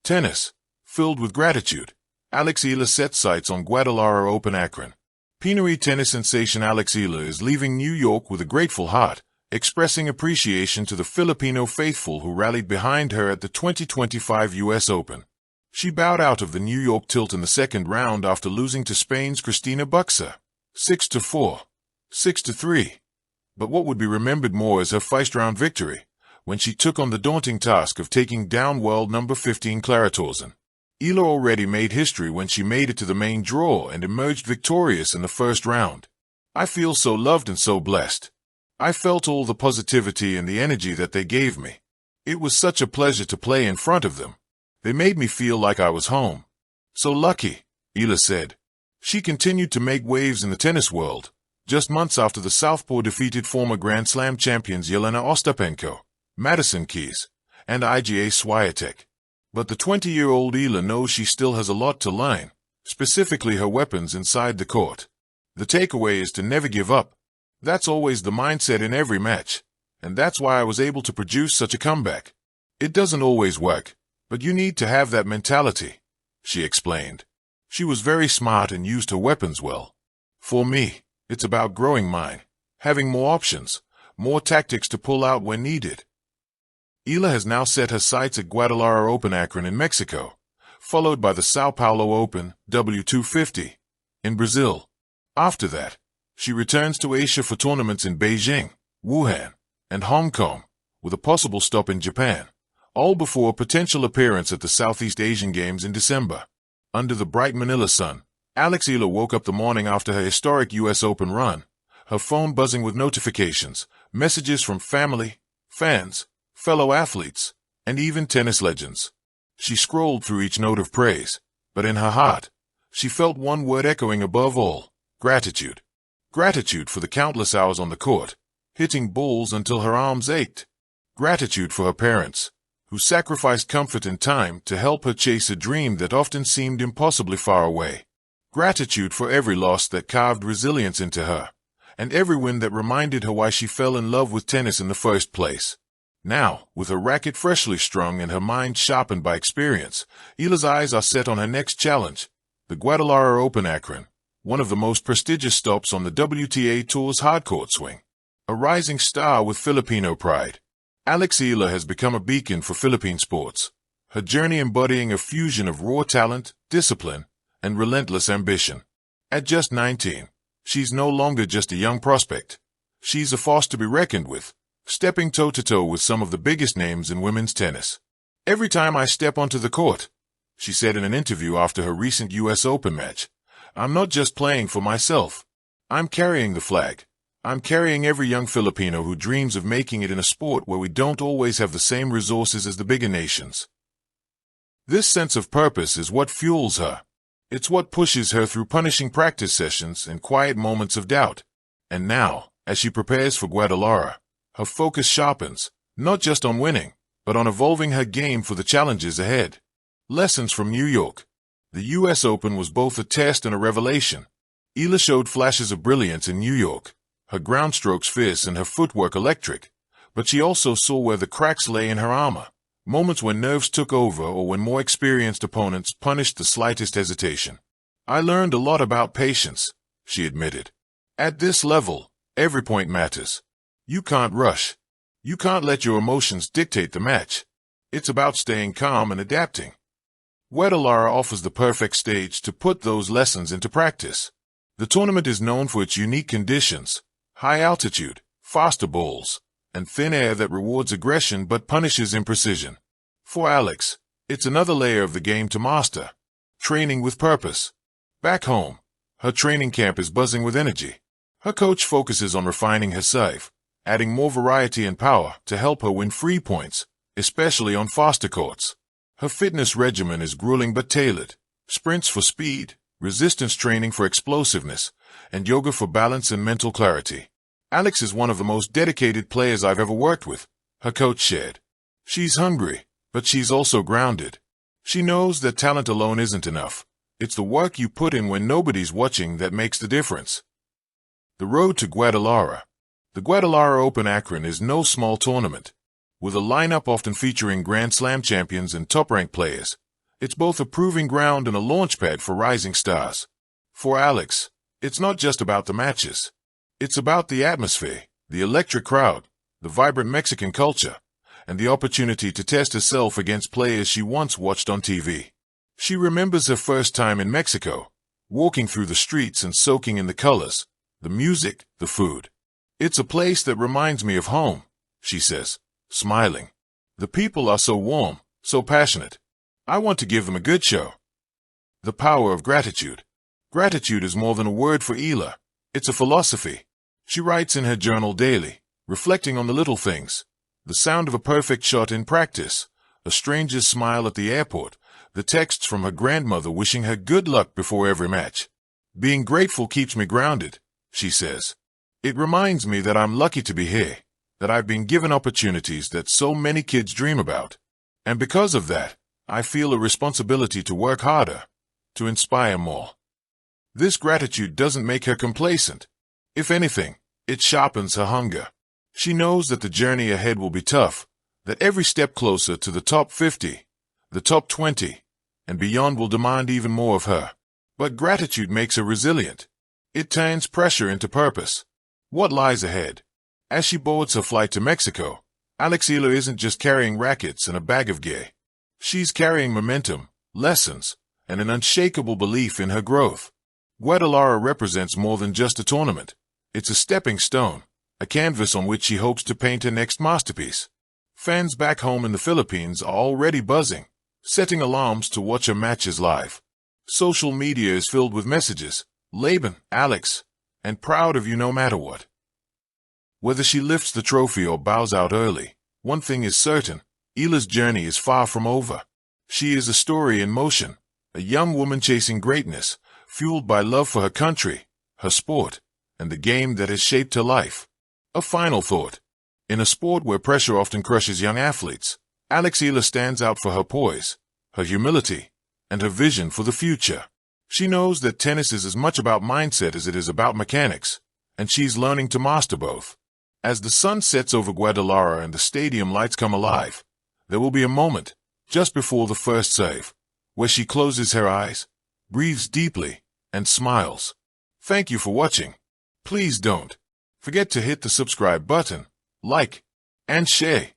Tennis. Filled with gratitude, Alex Eala set sights on Guadalajara Open Akron. Pinoy tennis sensation Alex Eala is leaving New York with a grateful heart, expressing appreciation to the Filipino faithful who rallied behind her at the 2025 U.S. Open. She bowed out of the New York tilt in the second round after losing to Spain's Cristina Buxa, 6-4, 6-3. But what would be remembered more is her first-round victory, when she took on the daunting task of taking down world number 15 Clara Torzen. Eala already made history when she made it to the main draw and emerged victorious in the first round. I feel so loved and so blessed. I felt all the positivity and the energy that they gave me. It was such a pleasure to play in front of them. They made me feel like I was home. So lucky, Eala said. She continued to make waves in the tennis world, just months after the Southpaw defeated former Grand Slam champions Jelena Ostapenko, Madison Keys, and Iga Swiatek. But the 20-year-old Eala knows she still has a lot to learn, specifically her weapons inside the court. The takeaway is to never give up. That's always the mindset in every match, and that's why I was able to produce such a comeback. It doesn't always work, but you need to have that mentality, she explained. She was very smart and used her weapons well. For me, it's about growing mine, having more options, more tactics to pull out when needed. Eala has now set her sights at Guadalajara Open Akron in Mexico, followed by the Sao Paulo Open, W250, in Brazil. After that, she returns to Asia for tournaments in Beijing, Wuhan, and Hong Kong, with a possible stop in Japan, all before a potential appearance at the Southeast Asian Games in December. Under the bright Manila sun, Alex Eala woke up the morning after her historic U.S. Open run, her phone buzzing with notifications, messages from family, fans, fellow athletes, and even tennis legends. She scrolled through each note of praise, but in her heart, she felt one word echoing above all: gratitude. Gratitude for the countless hours on the court, hitting balls until her arms ached. Gratitude for her parents, who sacrificed comfort and time to help her chase a dream that often seemed impossibly far away. Gratitude for every loss that carved resilience into her, and every win that reminded her why she fell in love with tennis in the first place. Now, with her racket freshly strung and her mind sharpened by experience, Eala's eyes are set on her next challenge, the Guadalajara Open Akron, one of the most prestigious stops on the WTA Tour's hardcourt swing. A rising star with Filipino pride, Alex Eala has become a beacon for Philippine sports, her journey embodying a fusion of raw talent, discipline, and relentless ambition. At just 19, she's no longer just a young prospect. She's a force to be reckoned with, stepping toe-to-toe with some of the biggest names in women's tennis. Every time I step onto the court, she said in an interview after her recent U.S. Open match, I'm not just playing for myself. I'm carrying the flag. I'm carrying every young Filipino who dreams of making it in a sport where we don't always have the same resources as the bigger nations. This sense of purpose is what fuels her. It's what pushes her through punishing practice sessions and quiet moments of doubt. And now, as she prepares for Guadalajara, her focus sharpens, not just on winning, but on evolving her game for the challenges ahead. Lessons from New York. The U.S. Open was both a test and a revelation. Eala showed flashes of brilliance in New York, her ground strokes fierce and her footwork electric, but she also saw where the cracks lay in her armor, moments when nerves took over or when more experienced opponents punished the slightest hesitation. I learned a lot about patience, she admitted. At this level, every point matters. You can't rush. You can't let your emotions dictate the match. It's about staying calm and adapting. Guadalajara offers the perfect stage to put those lessons into practice. The tournament is known for its unique conditions, high altitude, faster balls, and thin air that rewards aggression but punishes imprecision. For Alex, it's another layer of the game to master. Training with purpose. Back home, her training camp is buzzing with energy. Her coach focuses on refining her serve, adding more variety and power to help her win free points, especially on faster courts. Her fitness regimen is grueling but tailored. Sprints for speed, resistance training for explosiveness, and yoga for balance and mental clarity. Alex is one of the most dedicated players I've ever worked with, her coach shared. She's hungry, but she's also grounded. She knows that talent alone isn't enough. It's the work you put in when nobody's watching that makes the difference. The road to Guadalajara. The Guadalajara Open Akron is no small tournament. With a lineup often featuring Grand Slam champions and top-ranked players, It's both a proving ground and a launchpad for rising stars. For Alex, it's not just about the matches. It's about the atmosphere, the electric crowd, the vibrant Mexican culture, and the opportunity to test herself against players she once watched on TV. She remembers her first time in Mexico, walking through the streets and soaking in the colors, the music, the food. It's a place that reminds me of home, she says, smiling. The people are so warm, so passionate. I want to give them a good show. The power of gratitude. Gratitude is more than a word for Eala. It's a philosophy. She writes in her journal daily, reflecting on the little things. The sound of a perfect shot in practice, a stranger's smile at the airport, the texts from her grandmother wishing her good luck before every match. Being grateful keeps me grounded, she says. It reminds me that I'm lucky to be here, that I've been given opportunities that so many kids dream about. And because of that, I feel a responsibility to work harder, to inspire more. This gratitude doesn't make her complacent. If anything, it sharpens her hunger. She knows that the journey ahead will be tough, that every step closer to the top 50, the top 20, and beyond will demand even more of her. But gratitude makes her resilient. It turns pressure into purpose. What lies ahead? As she boards her flight to Mexico, Eala isn't just carrying rackets and a bag of gear. She's carrying momentum, lessons, and an unshakable belief in her growth. Guadalajara represents more than just a tournament. It's a stepping stone, a canvas on which she hopes to paint her next masterpiece. Fans back home in the Philippines are already buzzing, setting alarms to watch her matches live. Social media is filled with messages, Laban, Alex, and proud of you no matter what. Whether she lifts the trophy or bows out early, one thing is certain, Eala's journey is far from over. She is a story in motion, a young woman chasing greatness, fueled by love for her country, her sport, and the game that has shaped her life. A final thought. In a sport where pressure often crushes young athletes, Eala stands out for her poise, her humility, and her vision for the future. She knows that tennis is as much about mindset as it is about mechanics, and she's learning to master both. As the sun sets over Guadalajara and the stadium lights come alive, there will be a moment, just before the first serve, where she closes her eyes, breathes deeply, and smiles. Thank you for watching. Please don't forget to hit the subscribe button, like, and share.